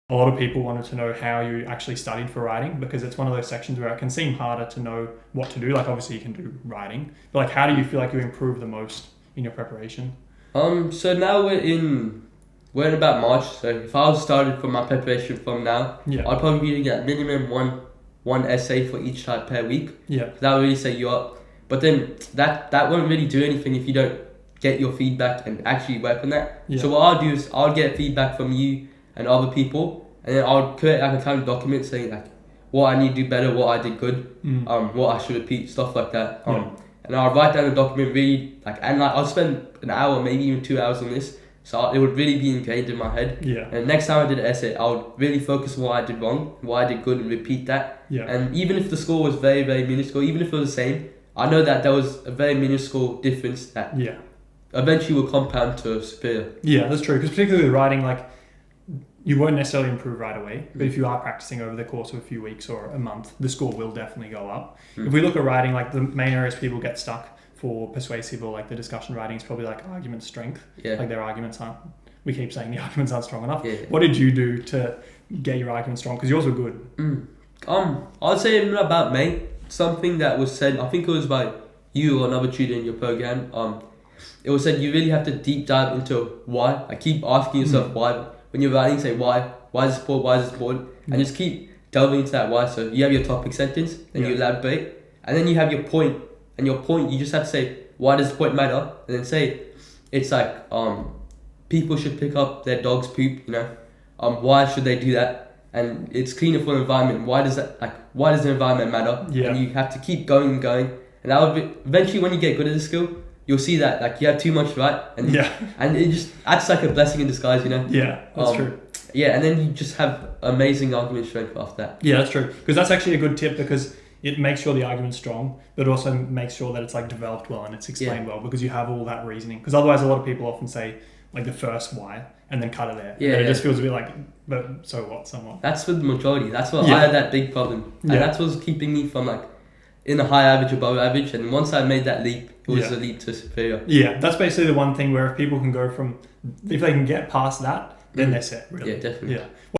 a lot of people wanted to know how you actually studied for writing, because it's one of those sections where it can seem harder to know what to do. Like obviously you can do writing, but like how do you feel like you improve the most in your preparation? So now we're in about March. So if I was started from my preparation from now, Yeah. I'd probably be reading at minimum one essay for each type per week. Yeah. That would really set you up. But then that won't really do anything if you don't get your feedback and actually work on that. Yeah. So what I'll do is I'll get feedback from you and other people, and then I'll create like a kind of document saying like what I need to do better, what I did good, what I should repeat, stuff like that. And I'll write down a document really and I'll spend an hour, maybe even 2 hours on this. So it would really be ingrained in my head. Yeah. And next time I did an essay, I would really focus on what I did wrong, what I did good, and repeat that. Yeah. And even if the score was very, very minuscule, even if it was the same, I know that there was a very minuscule difference that eventually will compound to superior. Yeah, that's true. Because particularly with writing, like you won't necessarily improve right away, but if you are practicing over the course of a few weeks or a month, the score will definitely go up. If we look at writing, like the main areas people get stuck for persuasive or like the discussion writing is probably like argument strength. Yeah. Like their arguments aren't, we keep saying the arguments aren't strong enough. Yeah. What did you do to get your arguments strong? Because yours were good. I'd say about May, something that was said, I think it was by you or another tutor in your program. It was said you really have to deep dive into why. I keep asking yourself why. When you're writing, say why is this important, why is this important? And just keep delving into that why. So you have your topic sentence, then you elaborate, and then you have your point. And your point, you just have to say, why does the point matter? And then say, it's like, people should pick up their dog's poop, why should they do that? And it's cleaner for the environment. Why does the environment matter? Yeah. And you have to keep going and going. And that would be, eventually when you get good at the skill, you'll see that like you have too much right. And it just acts like a blessing in disguise, Yeah, that's true. Yeah, and then you just have amazing argument strength after that. Yeah, that's true. Because that's actually a good tip, because it makes sure the argument's strong, but also makes sure that it's like developed well and it's explained well, because you have all that reasoning. Because otherwise, a lot of people often say like the first why and then cut it there. Yeah, it just feels a bit like, but so what, somewhat. That's with the majority. That's what I had that big problem, and that's what was keeping me from like in the high average, above average. And once I made that leap, it was a leap to superior. Yeah, that's basically the one thing where if people can go from, if they can get past that, then they're set. Really. Yeah, definitely. Yeah.